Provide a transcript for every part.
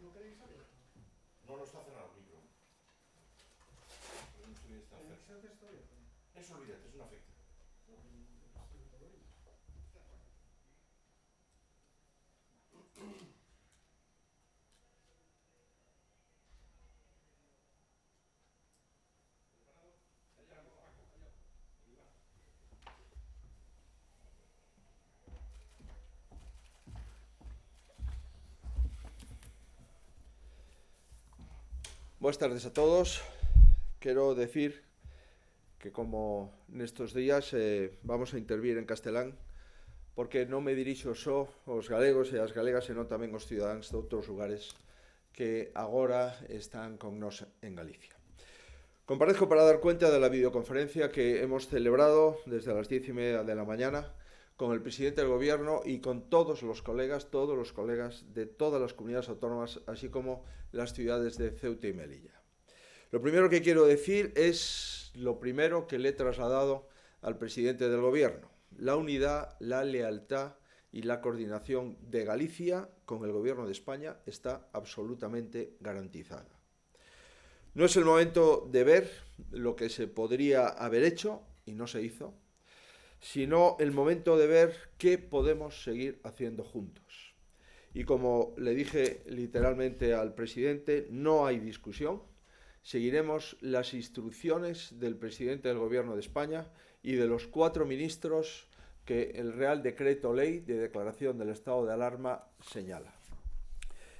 No lo está cerrado el micro. Eso olvídate, es una afecta. Buenas tardes a todos. Quero decir que como nestes días vamos a intervir en castelán porque non me dirixo só aos galegos e as galegas, senón tamén aos cidadáns de outros lugares que agora están con nos en Galicia. Comparezco para dar cuenta de la videoconferencia que hemos celebrado desde las 10:30 de la mañana con el presidente del Gobierno y con todos los colegas de todas las comunidades autónomas, así como las ciudades de Ceuta y Melilla. Lo primero que quiero decir es lo primero que le he trasladado al presidente del Gobierno: la unidad, la lealtad y la coordinación de Galicia con el Gobierno de España está absolutamente garantizada. No es el momento de ver lo que se podría haber hecho y no se hizo, sino el momento de ver qué podemos seguir haciendo juntos. Y como le dije literalmente al presidente, no hay discusión. Seguiremos las instrucciones del presidente del Gobierno de España y de los 4 ministros que el Real Decreto Ley de declaración del estado de alarma señala.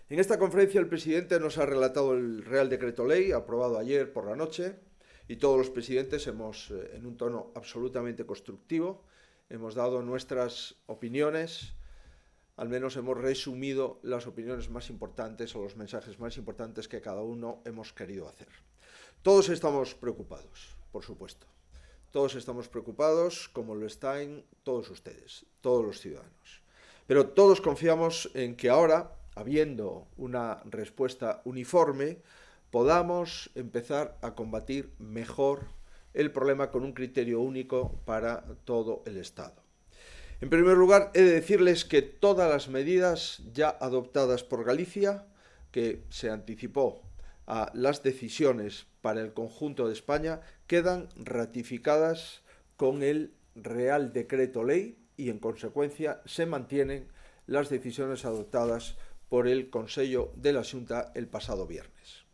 En esta conferencia el presidente nos ha relatado el Real Decreto Ley aprobado ayer por la noche, y todos los presidentes hemos, en un tono absolutamente constructivo, hemos dado nuestras opiniones. Al menos hemos resumido las opiniones más importantes o los mensajes más importantes que cada uno hemos querido hacer. Todos estamos preocupados, por supuesto. Todos estamos preocupados, como lo están todos ustedes, todos los ciudadanos. Pero todos confiamos en que ahora, habiendo una respuesta uniforme, podamos empezar a combatir mejor el problema con un criterio único para todo el Estado. En primer lugar, he de decirles que todas las medidas ya adoptadas por Galicia, que se anticipó a las decisiones para el conjunto de España, quedan ratificadas con el Real Decreto Ley y, en consecuencia, se mantienen las decisiones adoptadas por el Consello de la Xunta el pasado viernes.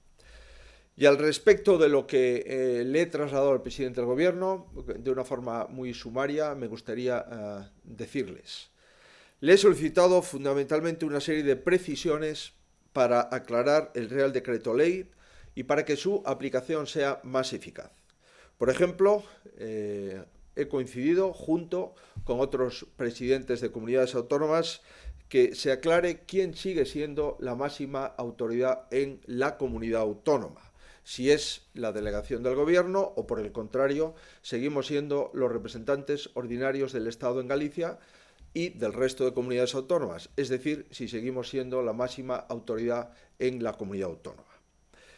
Y al respecto de lo que le he trasladado al presidente del Gobierno, de una forma muy sumaria, me gustaría decirles. Le he solicitado fundamentalmente una serie de precisiones para aclarar el Real Decreto Ley y para que su aplicación sea más eficaz. Por ejemplo, he coincidido junto con otros presidentes de comunidades autónomas que se aclare quién sigue siendo la máxima autoridad en la comunidad autónoma. Si es la delegación del Gobierno o, por el contrario, seguimos siendo los representantes ordinarios del Estado en Galicia y del resto de comunidades autónomas, es decir, si seguimos siendo la máxima autoridad en la comunidad autónoma.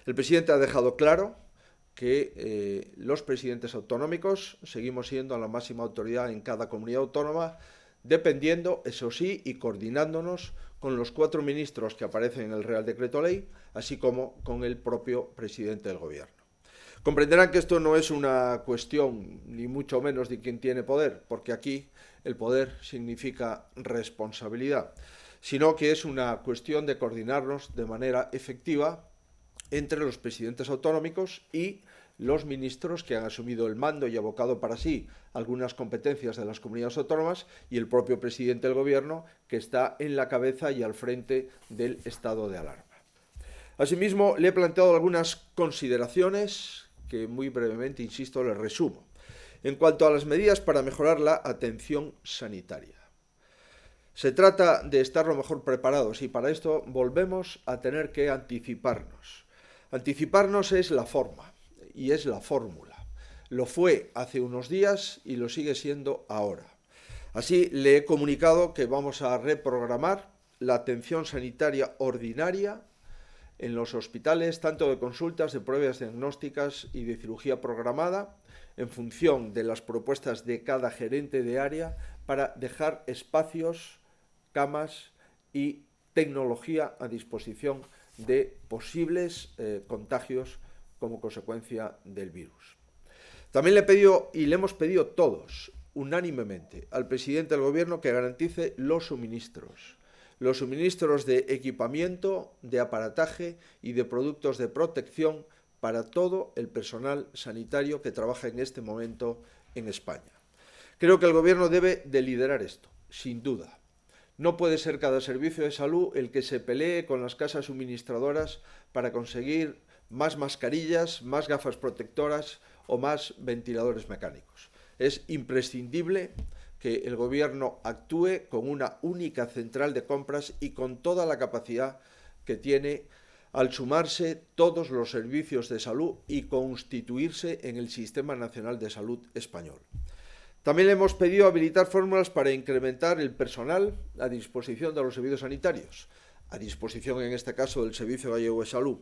El presidente ha dejado claro que los presidentes autonómicos seguimos siendo la máxima autoridad en cada comunidad autónoma, dependiendo, eso sí, y coordinándonos con los 4 ministros que aparecen en el Real Decreto Ley, así como con el propio presidente del Gobierno. Comprenderán que esto no es una cuestión, ni mucho menos, de quién tiene poder, porque aquí el poder significa responsabilidad, sino que es una cuestión de coordinarnos de manera efectiva entre los presidentes autonómicos y los ministros que han asumido el mando y abocado para sí algunas competencias de las comunidades autónomas, y el propio presidente del Gobierno, que está en la cabeza y al frente del estado de alarma. Asimismo, le he planteado algunas consideraciones que muy brevemente, insisto, les resumo. En cuanto a las medidas para mejorar la atención sanitaria. Se trata de estar lo mejor preparados y para esto volvemos a tener que anticiparnos. Anticiparnos es la forma y es la fórmula. Lo fue hace unos días y lo sigue siendo ahora. Así le he comunicado que vamos a reprogramar la atención sanitaria ordinaria en los hospitales, tanto de consultas, de pruebas diagnósticas y de cirugía programada, en función de las propuestas de cada gerente de área, para dejar espacios, camas y tecnología a disposición de posibles contagios como consecuencia del virus. También le he pedido, y le hemos pedido todos, unánimemente, al presidente del Gobierno que garantice los suministros de equipamiento, de aparataje y de productos de protección para todo el personal sanitario que trabaja en este momento en España. Creo que el Gobierno debe de liderar esto, sin duda. No puede ser cada servicio de salud el que se pelee con las casas suministradoras para conseguir más mascarillas, más gafas protectoras o más ventiladores mecánicos. Es imprescindible que el Gobierno actúe con una única central de compras y con toda la capacidad que tiene al sumarse todos los servicios de salud y constituirse en el Sistema Nacional de Salud español. También le hemos pedido habilitar fórmulas para incrementar el personal a disposición de los servicios sanitarios, a disposición en este caso del Servicio Gallego de Salud.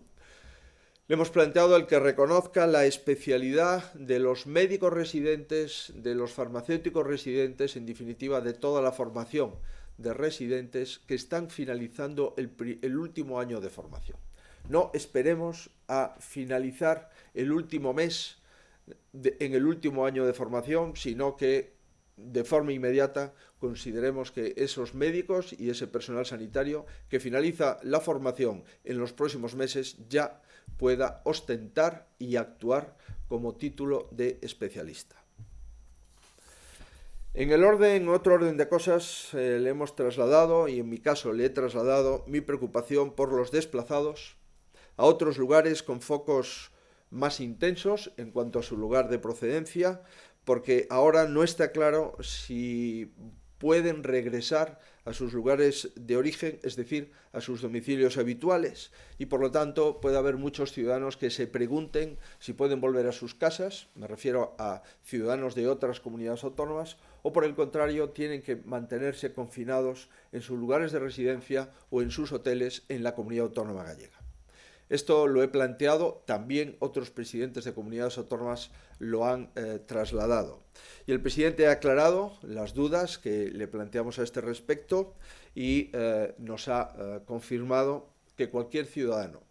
Le hemos planteado el que reconozca la especialidad de los médicos residentes, de los farmacéuticos residentes, en definitiva de toda la formación de residentes que están finalizando el último año de formación. No esperemos a finalizar el último mes en el último año de formación, sino que de forma inmediata consideremos que esos médicos y ese personal sanitario que finaliza la formación en los próximos meses ya pueda ostentar y actuar como título de especialista. En otro orden de cosas, le hemos trasladado, y en mi caso le he trasladado, mi preocupación por los desplazados a otros lugares con focos más intensos en cuanto a su lugar de procedencia, porque ahora no está claro si pueden regresar a sus lugares de origen, es decir, a sus domicilios habituales, y por lo tanto puede haber muchos ciudadanos que se pregunten si pueden volver a sus casas, me refiero a ciudadanos de otras comunidades autónomas, o por el contrario tienen que mantenerse confinados en sus lugares de residencia o en sus hoteles en la comunidad autónoma gallega. Esto lo he planteado, también otros presidentes de comunidades autónomas lo han trasladado. Y el presidente ha aclarado las dudas que le planteamos a este respecto y nos ha confirmado que cualquier ciudadano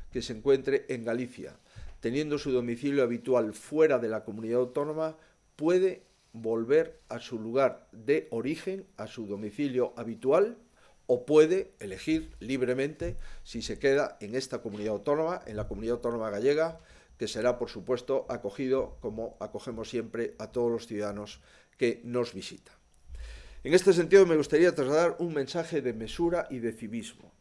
que se encuentre en Galicia, teniendo su domicilio habitual fuera de la comunidad autónoma, puede volver a su lugar de origen, a su domicilio habitual, o puede elegir libremente si se queda en esta comunidad autónoma, en la comunidad autónoma gallega, que será, por supuesto, acogido como acogemos siempre a todos los ciudadanos que nos visitan. En este sentido, me gustaría trasladar un mensaje de mesura y de civismo.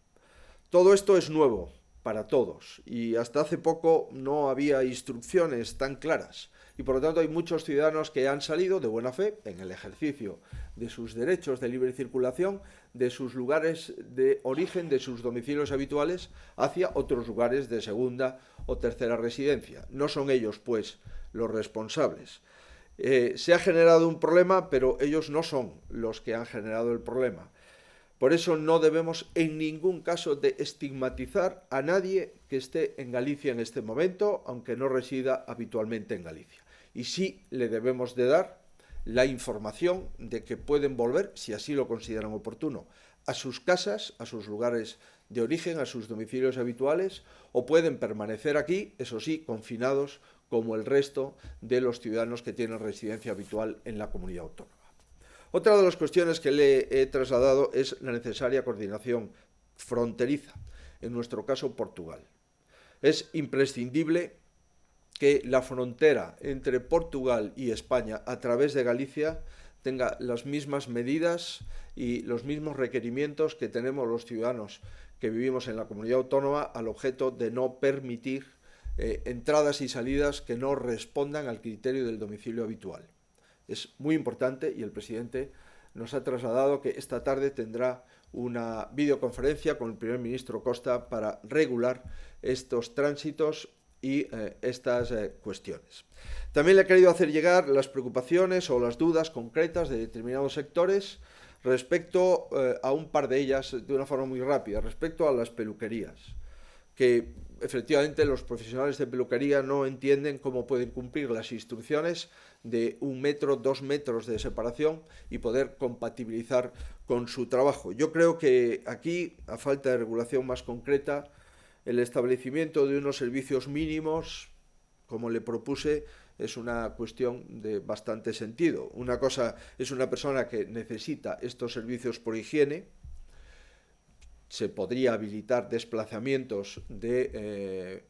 Todo esto es nuevo para todos y hasta hace poco no había instrucciones tan claras. Y por lo tanto hay muchos ciudadanos que han salido de buena fe en el ejercicio de sus derechos de libre circulación, de sus lugares de origen, de sus domicilios habituales, hacia otros lugares de segunda o tercera residencia. No son ellos, pues, los responsables. Se ha generado un problema, pero ellos no son los que han generado el problema. Por eso no debemos en ningún caso de estigmatizar a nadie que esté en Galicia en este momento, aunque no resida habitualmente en Galicia. Y sí le debemos de dar la información de que pueden volver, si así lo consideran oportuno, a sus casas, a sus lugares de origen, a sus domicilios habituales, o pueden permanecer aquí, eso sí, confinados como el resto de los ciudadanos que tienen residencia habitual en la comunidad autónoma. Otra de las cuestiones que le he trasladado es la necesaria coordinación fronteriza, en nuestro caso Portugal. Es imprescindible que la frontera entre Portugal y España a través de Galicia tenga las mismas medidas y los mismos requerimientos que tenemos los ciudadanos que vivimos en la comunidad autónoma, al objeto de no permitir entradas y salidas que no respondan al criterio del domicilio habitual. Es muy importante y el presidente nos ha trasladado que esta tarde tendrá una videoconferencia con el primer ministro Costa para regular estos tránsitos y estas cuestiones. También le he querido hacer llegar las preocupaciones o las dudas concretas de determinados sectores respecto a un par de ellas de una forma muy rápida, respecto a las peluquerías, que efectivamente los profesionales de peluquería no entienden cómo pueden cumplir las instrucciones de 1 metro, 2 metros de separación y poder compatibilizar con su trabajo. Yo creo que aquí, a falta de regulación más concreta, el establecimiento de unos servicios mínimos, como le propuse, es una cuestión de bastante sentido. Una cosa es una persona que necesita estos servicios por higiene, se podría habilitar desplazamientos de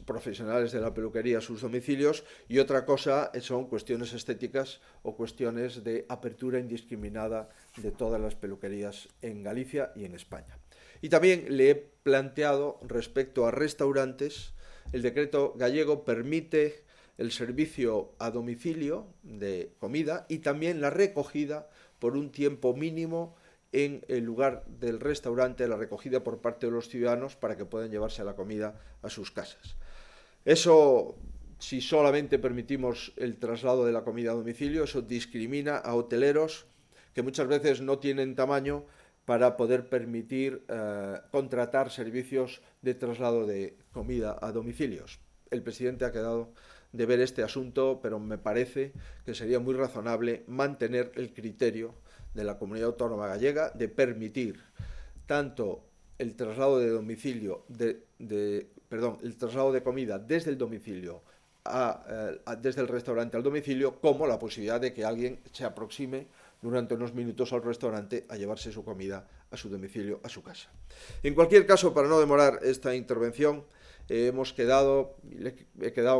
profesionales de la peluquería a sus domicilios, y otra cosa son cuestiones estéticas o cuestiones de apertura indiscriminada de todas las peluquerías en Galicia y en España. Y también le he planteado respecto a restaurantes, el decreto gallego permite el servicio a domicilio de comida y también la recogida por un tiempo mínimo en el lugar del restaurante, la recogida por parte de los ciudadanos para que puedan llevarse la comida a sus casas. Eso, si solamente permitimos el traslado de la comida a domicilio, eso discrimina a hoteleros que muchas veces no tienen tamaño para poder permitir contratar servicios de traslado de comida a domicilios. El presidente ha quedado de ver este asunto, pero me parece que sería muy razonable mantener el criterio de la Comunidad Autónoma Gallega de permitir tanto el traslado de domicilio el traslado de comida desde el domicilio desde el restaurante al domicilio, como la posibilidad de que alguien se aproxime durante unos minutos al restaurante a llevarse su comida a su domicilio, a su casa. En cualquier caso, para no demorar esta intervención, he quedado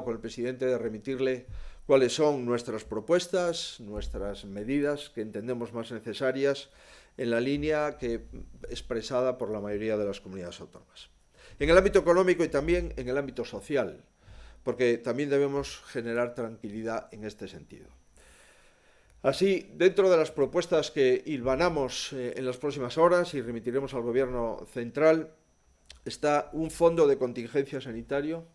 con el presidente de remitirle cuáles son nuestras propuestas, nuestras medidas que entendemos más necesarias en la línea expresada por la mayoría de las comunidades autónomas. En el ámbito económico y también en el ámbito social, porque también debemos generar tranquilidad en este sentido. Así, dentro de las propuestas que hilvanamos en las próximas horas y remitiremos al Gobierno central, está un fondo de contingencia sanitario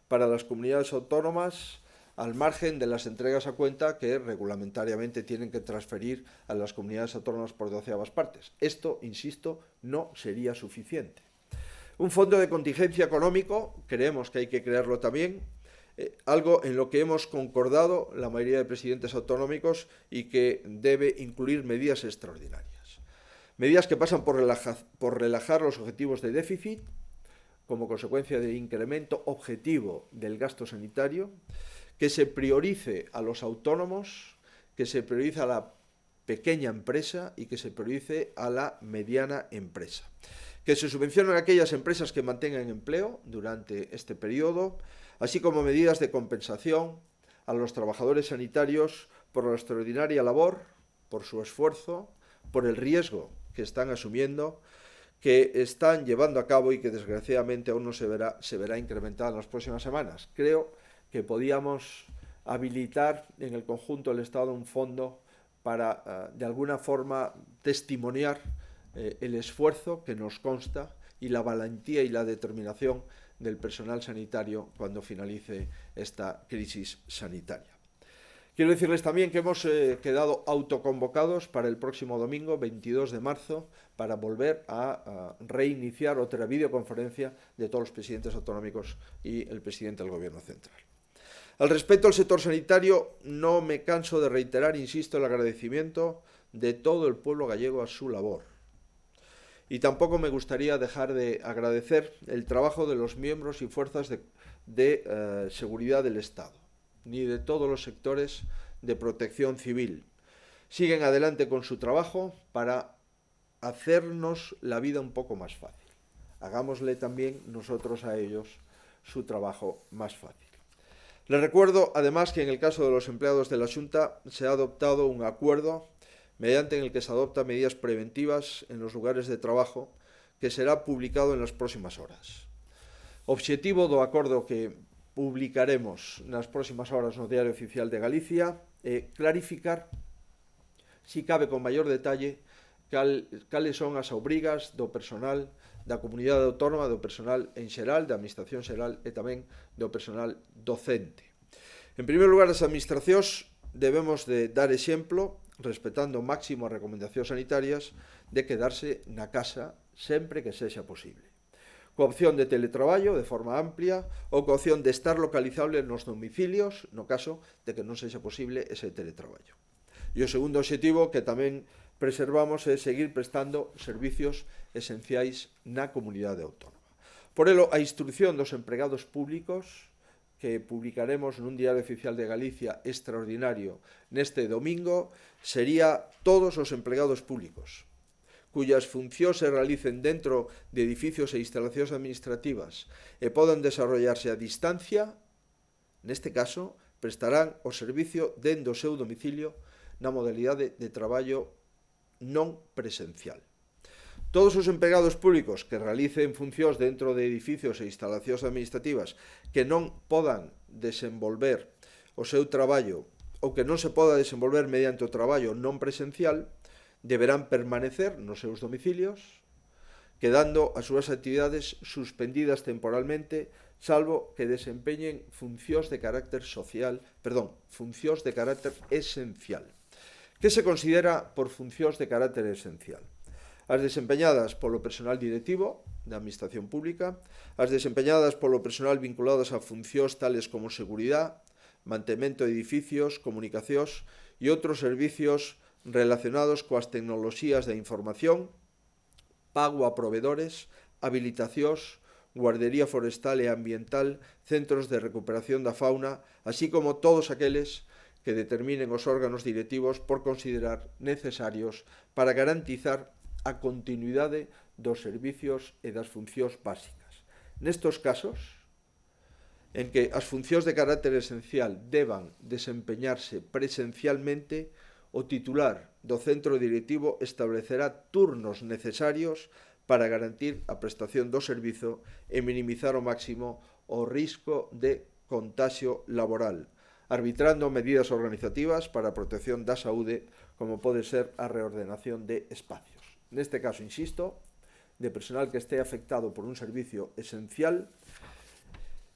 para las comunidades autónomas al margen de las entregas a cuenta que regulamentariamente tienen que transferir a las comunidades autónomas por 12avas partes. Esto, insisto, no sería suficiente. Un fondo de contingencia económico, creemos que hay que crearlo también, algo en lo que hemos concordado la mayoría de presidentes autonómicos y que debe incluir medidas extraordinarias. Medidas que pasan por relajar los objetivos de déficit como consecuencia del incremento objetivo del gasto sanitario, que se priorice a los autónomos, que se priorice a la pequeña empresa y que se priorice a la mediana empresa. Que se subvencionen aquellas empresas que mantengan empleo durante este periodo, así como medidas de compensación a los trabajadores sanitarios por la extraordinaria labor, por su esfuerzo, por el riesgo que están asumiendo, que están llevando a cabo y que desgraciadamente aún no se verá incrementada en las próximas semanas. Creo que podíamos habilitar en el conjunto del Estado un fondo para, de alguna forma, testimoniar el esfuerzo que nos consta y la valentía y la determinación del personal sanitario cuando finalice esta crisis sanitaria. Quiero decirles también que hemos quedado autoconvocados para el próximo domingo, 22 de marzo, para volver a reiniciar otra videoconferencia de todos los presidentes autonómicos y el presidente del Gobierno central. Al respecto al sector sanitario, no me canso de reiterar, insisto, el agradecimiento de todo el pueblo gallego a su labor. Y tampoco me gustaría dejar de agradecer el trabajo de los miembros y fuerzas de seguridad del Estado, ni de todos los sectores de protección civil. Siguen adelante con su trabajo para hacernos la vida un poco más fácil. Hagámosle también nosotros a ellos su trabajo más fácil. Les recuerdo, además, que en el caso de los empleados de la Xunta se ha adoptado un acuerdo mediante el que se adoptan medidas preventivas en los lugares de trabajo que será publicado en las próximas horas. Obxectivo do acordo que publicaremos nas próximas horas no Diario Oficial de Galicia é clarificar, si cabe con maior detalle, cales son as obrigas do personal da comunidade autónoma, do personal en xeral, da administración xeral e tamén do personal docente. En primeiro lugar, as administracións debemos de dar exemplo, respetando ao máximo as recomendacións sanitarias, de quedarse na casa sempre que sexa posible. Coa opción de teletraballo de forma amplia ou coa opción de estar localizable nos domicilios no caso de que non sexa posible ese teletraballo. E o segundo obxectivo que tamén preservamos é seguir prestando servicios esenciais na comunidade autónoma. Por elo, a instrucción dos empregados públicos que publicaremos nun Diario Oficial de Galicia extraordinario neste domingo sería todos os empregados públicos cuyas funcións se realicen dentro de edificios e instalacións administrativas e podan desarrollarse a distancia, neste caso, prestarán o servicio dentro do seu domicilio na modalidade de traballo non presencial. Todos os empregados públicos que realicen funcións dentro de edificios e instalacións administrativas que non podan desenvolver o seu traballo ou que non se poda desenvolver mediante o traballo non presencial deberán permanecer nos seus domicilios quedando as súas actividades suspendidas temporalmente salvo que desempeñen funcións de carácter funcións de carácter esencial. Que se considera por funcións de carácter esencial? As desempeñadas polo personal directivo da Administración Pública, as desempeñadas polo personal vinculadas a funcións tales como seguridade, mantemento de edificios, comunicacións e outros servicios relacionados coas tecnoloxías da información, pago a provedores, habilitacións, guardería forestal e ambiental, centros de recuperación da fauna, así como todos aqueles que determinen os órganos directivos por considerar necesarios para garantizar a continuidade dos servicios e das funcións básicas. Nestos casos, en que as funcións de carácter esencial deban desempeñarse presencialmente, o titular do centro directivo establecerá turnos necesarios para garantir a prestación do servizo e minimizar ao máximo o risco de contaxio laboral, arbitrando medidas organizativas para a protección da saúde, como pode ser a reordenación de espacios. Neste caso, insisto, de personal que este afectado por un servicio esencial,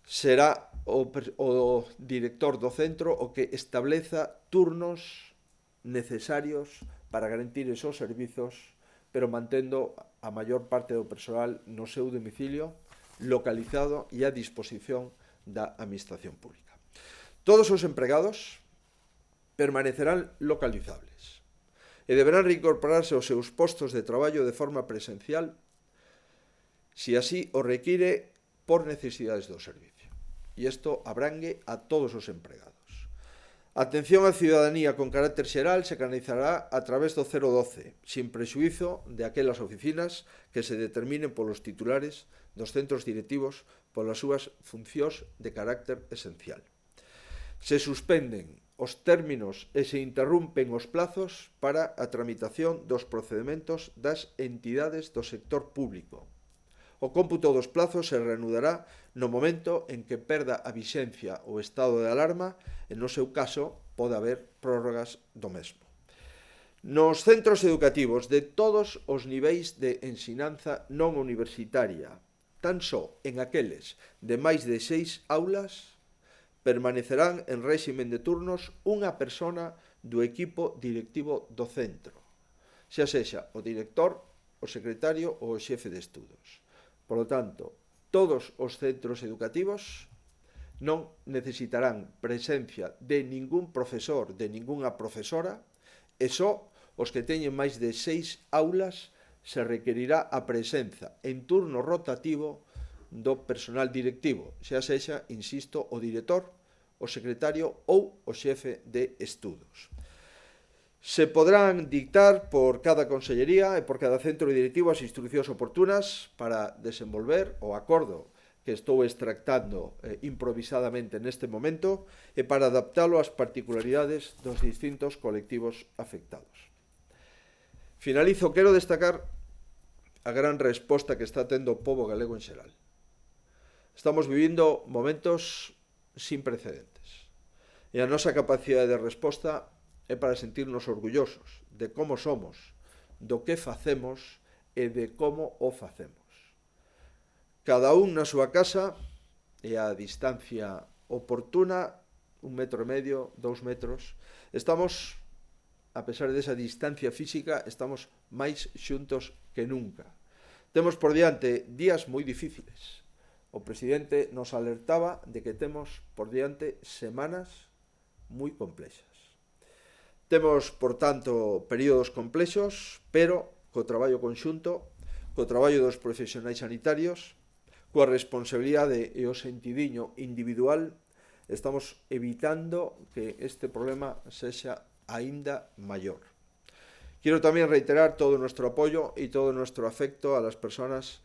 será o director do centro o que estableza turnos necesarios para garantir esos servizos, pero mantendo a maior parte do personal no seu domicilio, localizado e a disposición da Administración Pública. Todos os empregados permanecerán localizables e deberán reincorporarse aos seus postos de traballo de forma presencial se así o require por necesidades do servicio. E isto abrangue a todos os empregados. A atención á ciudadanía con carácter xeral se canalizará a través do 012, sin prexuízo de aquelas oficinas que se determinen polos titulares dos centros directivos polas súas funcións de carácter esencial. Se suspenden os términos e se interrumpen os plazos para a tramitación dos procedementos das entidades do sector público. O cómputo dos plazos se reanudará no momento en que perda a vixencia o estado de alarma e, no seu caso, pode haber prórrogas do mesmo. Nos centros educativos de todos os niveis de ensinanza non universitaria, tan só en aqueles de máis de 6 aulas, permanecerán en réximen de turnos unha persona do equipo directivo do centro, xa sexa o director, o secretario ou o xefe de estudos. Por lo tanto, todos os centros educativos non necesitarán presencia de ningún profesor, de ningunha profesora, e só os que teñen máis de 6 aulas se requerirá a presenza en turno rotativo do personal directivo, xa sexa, insisto, o director, o secretario ou o xefe de estudos. Se podrán dictar por cada consellería e por cada centro directivo as instruccións oportunas para desenvolver o acordo que estou extractando improvisadamente neste momento e para adaptalo ás particularidades dos distintos colectivos afectados. Finalizo, quero destacar a gran resposta que está tendo o pobo galego en xeral. Estamos vivindo momentos sin precedentes e a nosa capacidade de resposta é para sentirnos orgullosos de como somos, do que facemos e de como o facemos. Cada un na súa casa e a distancia oportuna, 1,5 metros, 2 metros, estamos, a pesar desa distancia física, estamos máis xuntos que nunca. Temos por diante días moi difíciles. O presidente nos alertaba de que temos por diante semanas moi complexas. Temos, por tanto, períodos complexos, pero co traballo conxunto, co traballo dos profesionais sanitarios, coa responsabilidade e o sentidiño individual, estamos evitando que este problema sexa aínda maior. Quiero también reiterar todo nuestro apoyo y todo nuestro afecto a las personas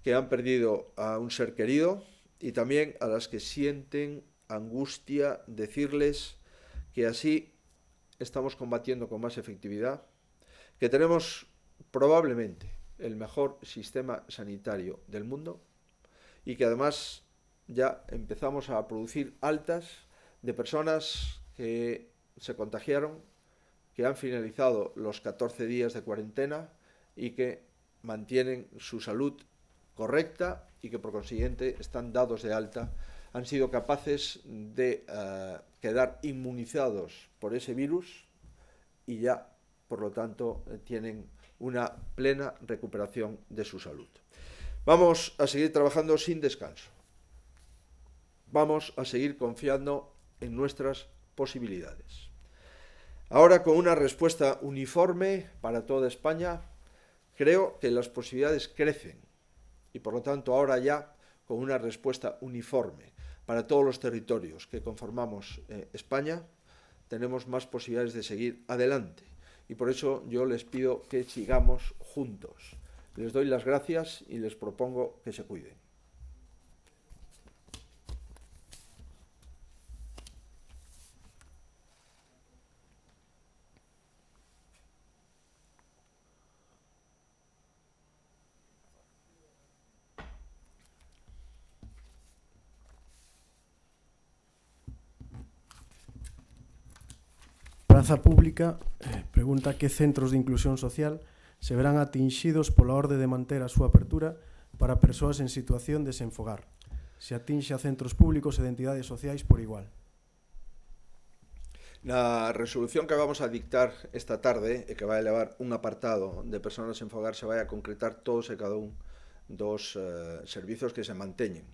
que han perdido a un ser querido y también a las que sienten angustia, decirles que así estamos combatiendo con más efectividad, que tenemos probablemente el mejor sistema sanitario del mundo y que además ya empezamos a producir altas de personas que se contagiaron, que han finalizado los 14 días de cuarentena y que mantienen su salud correcta y que por consiguiente están dados de alta, han sido capaces de quedar inmunizados por ese virus y ya, por lo tanto, tienen una plena recuperación de su salud. Vamos a seguir trabajando sin descanso. Vamos a seguir confiando en nuestras posibilidades. Ahora, con una respuesta uniforme para toda España, creo que las posibilidades crecen y, por lo tanto, ahora ya con una respuesta uniforme para todos los territorios que conformamos España, tenemos más posibilidades de seguir adelante. Y por eso yo les pido que sigamos juntos. Les doy las gracias y les propongo que se cuiden. Praza Pública pregunta que centros de inclusión social se verán atinxidos pola orde de manter a súa apertura para persoas en situación de desenfogar. Se atinxe a centros públicos e de entidades sociais por igual. Na resolución que vamos a dictar esta tarde e que vai levar un apartado de persoas en fogar se vai a concretar todos e cada un dos servizos que se manteñen.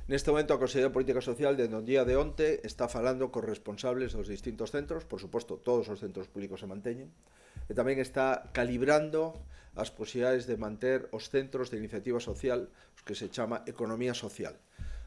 Neste momento a Consellería de Política Social desde o día de onte está falando cos responsables dos distintos centros, por suposto todos os centros públicos se manteñen, e tamén está calibrando as posibilidades de manter os centros de iniciativa social, os que se chama economía social.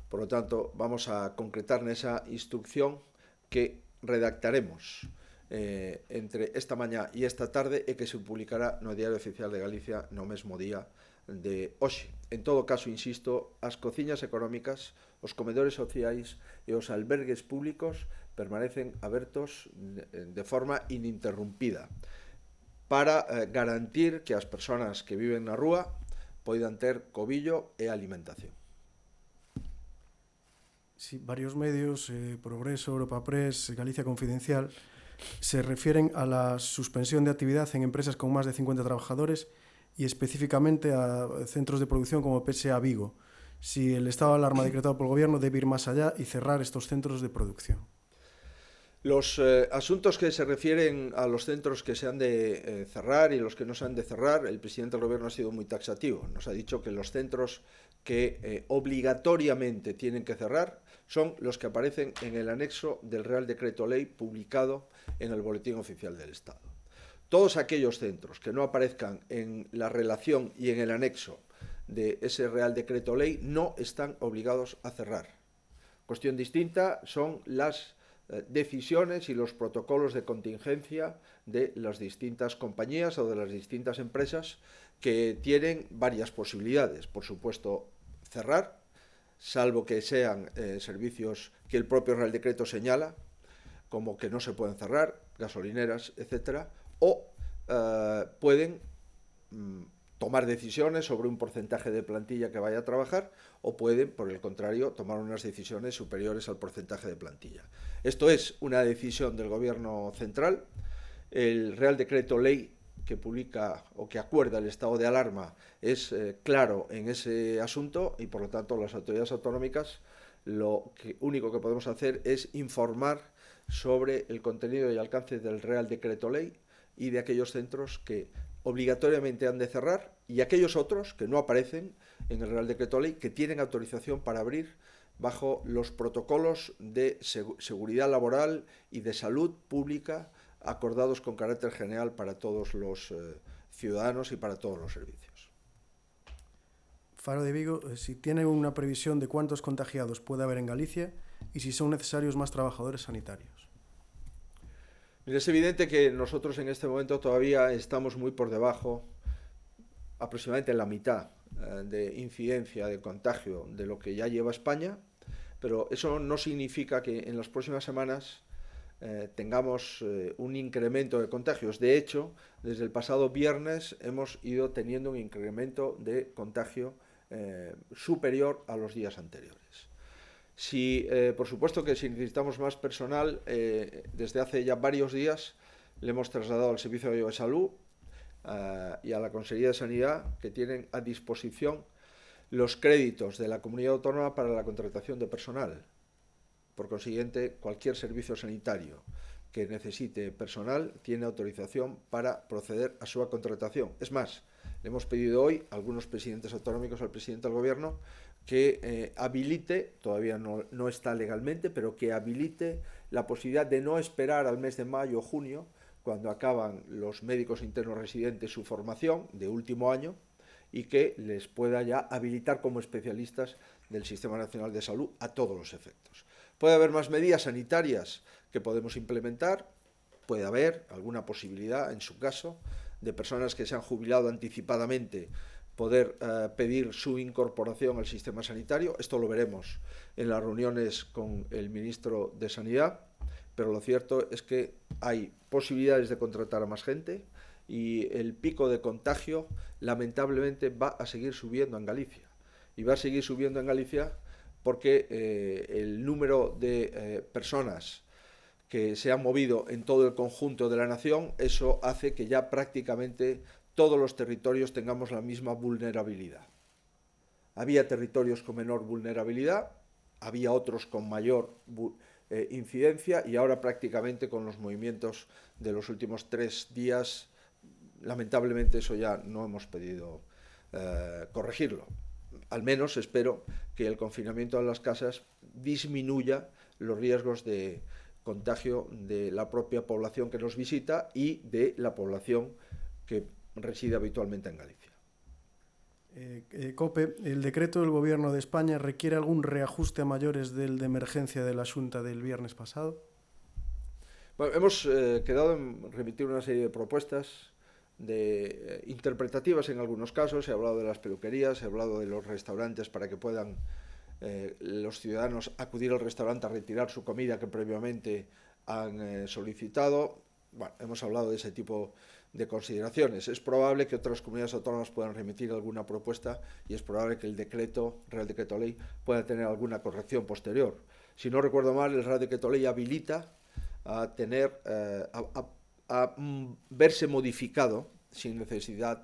Por lo tanto, vamos a concretar nesa instrucción que redactaremos entre esta mañá e esta tarde e que se publicará no Diario Oficial de Galicia no mesmo día de hoxe. En todo caso, insisto, as cociñas económicas, os comedores sociais e os albergues públicos permanecen abertos de forma ininterrumpida para garantir que as persoas que viven na rúa poidan ter cobillo e alimentación. Sí, varios medios, Progreso, Europa Press, Galicia Confidencial, se refieren a la suspensión de actividad en empresas con más de 50 trabajadores y específicamente a centros de producción como PSA Vigo. Si el estado de alarma decretado por el gobierno debe ir más allá y cerrar estos centros de producción. Los asuntos que se refieren a los centros que se han de cerrar y los que no se han de cerrar, el presidente del gobierno ha sido muy taxativo. Nos ha dicho que los centros que obligatoriamente tienen que cerrar son los que aparecen en el anexo del Real Decreto Ley publicado en el Boletín Oficial del Estado. Todos aquellos centros que no aparezcan en la relación y en el anexo de ese Real Decreto Ley no están obligados a cerrar. Cuestión distinta son las decisiones y los protocolos de contingencia de las distintas compañías o de las distintas empresas que tienen varias posibilidades. Por supuesto, cerrar, salvo que sean servicios que el propio Real Decreto señala, como que no se pueden cerrar, gasolineras, etcétera, o pueden tomar decisiones sobre un porcentaje de plantilla que vaya a trabajar o pueden, por el contrario, tomar unas decisiones superiores al porcentaje de plantilla. Esto es una decisión del Gobierno central. El Real Decreto Ley que publica o que acuerda el estado de alarma es claro en ese asunto y, por lo tanto, las autoridades autonómicas lo único que podemos hacer es informar sobre el contenido y alcance del Real Decreto Ley y de aquellos centros que obligatoriamente han de cerrar y aquellos otros que no aparecen en el Real Decreto Ley que tienen autorización para abrir bajo los protocolos de seguridad laboral y de salud pública acordados con carácter general para todos los ciudadanos y para todos los servicios. Faro de Vigo, si tienen una previsión de cuántos contagiados puede haber en Galicia y si son necesarios más trabajadores sanitarios. Mira, es evidente que nosotros en este momento todavía estamos muy por debajo, aproximadamente la mitad de incidencia de contagio de lo que ya lleva España, pero eso no significa que en las próximas semanas tengamos un incremento de contagios. De hecho, desde el pasado viernes hemos ido teniendo un incremento de contagio superior a los días anteriores. Si, por supuesto que si necesitamos más personal, desde hace ya varios días le hemos trasladado al Servicio de Salud y a la Consejería de Sanidad, que tienen a disposición los créditos de la comunidad autónoma para la contratación de personal. Por consiguiente, cualquier servicio sanitario que necesite personal tiene autorización para proceder a su contratación. Es más, le hemos pedido hoy a algunos presidentes autonómicos, al presidente del gobierno, que habilite, todavía no está legalmente, pero que habilite la posibilidad de no esperar al mes de mayo o junio, cuando acaban los médicos internos residentes su formación de último año, y que les pueda ya habilitar como especialistas del Sistema Nacional de Salud a todos los efectos. Puede haber más medidas sanitarias que podemos implementar, puede haber alguna posibilidad, en su caso, de personas que se han jubilado anticipadamente poder pedir su incorporación al sistema sanitario. Esto lo veremos en las reuniones con el ministro de Sanidad, pero lo cierto es que hay posibilidades de contratar a más gente y el pico de contagio lamentablemente va a seguir subiendo en Galicia. Y va a seguir subiendo en Galicia porque el número de personas que se han movido en todo el conjunto de la nación, eso hace que ya prácticamente todos los territorios tengamos la misma vulnerabilidad. Había territorios con menor vulnerabilidad, había otros con mayor incidencia, y ahora prácticamente con los movimientos de los últimos 3 días, lamentablemente eso ya no hemos podido corregirlo. Al menos espero que el confinamiento de las casas disminuya los riesgos de contagio de la propia población que nos visita y de la población que reside habitualmente en Galicia. Cope, ¿el decreto del Gobierno de España requiere algún reajuste a mayores del de emergencia de la Xunta del viernes pasado? Bueno, hemos quedado en remitir una serie de propuestas interpretativas en algunos casos. Se ha hablado de las peluquerías, se ha hablado de los restaurantes para que puedan los ciudadanos acudir al restaurante a retirar su comida que previamente han solicitado. Bueno, hemos hablado de ese tipo de consideraciones. Es probable que otras comunidades autónomas puedan remitir alguna propuesta y es probable que el Real Decreto Ley pueda tener alguna corrección posterior. Si no recuerdo mal, el Real Decreto Ley habilita a verse modificado sin necesidad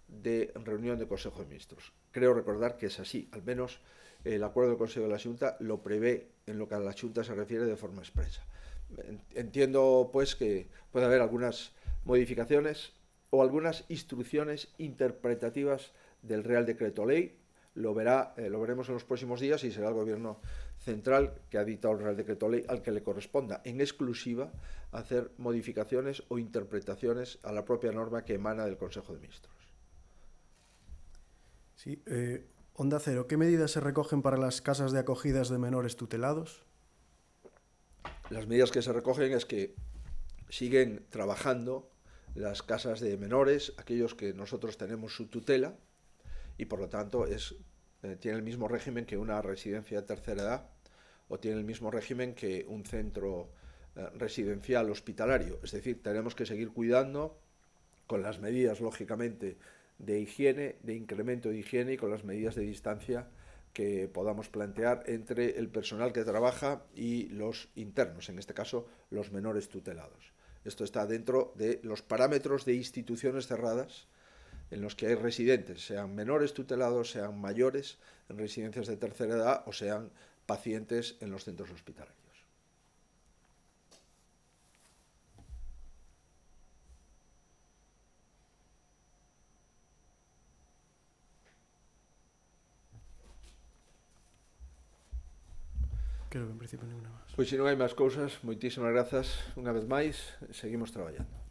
de reunión de Consejo de Ministros. Creo recordar que es así, al menos el acuerdo del Consejo de la Xunta lo prevé en lo que a la Xunta se refiere de forma expresa. Entiendo pues que puede haber algunas modificaciones o algunas instrucciones interpretativas del Real Decreto Ley. Lo veremos en los próximos días y será el Gobierno Central, que ha dictado el Real Decreto Ley, al que le corresponda en exclusiva hacer modificaciones o interpretaciones a la propia norma que emana del Consejo de Ministros. Sí, Onda Cero, ¿qué medidas se recogen para las casas de acogidas de menores tutelados? Las medidas que se recogen es que siguen trabajando las casas de menores, aquellos que nosotros tenemos su tutela, y por lo tanto tiene el mismo régimen que una residencia de tercera edad o tiene el mismo régimen que un centro residencial hospitalario. Es decir, tenemos que seguir cuidando con las medidas, lógicamente, de higiene, de incremento de higiene y con las medidas de distancia que podamos plantear entre el personal que trabaja y los internos, en este caso los menores tutelados. Esto está dentro de los parámetros de instituciones cerradas en los que hay residentes, sean menores tutelados, sean mayores en residencias de tercera edad o sean pacientes en los centros hospitalarios. Creo que en principio ninguna más. Pois se non hai máis cousas, moitísimas grazas unha vez máis, seguimos traballando.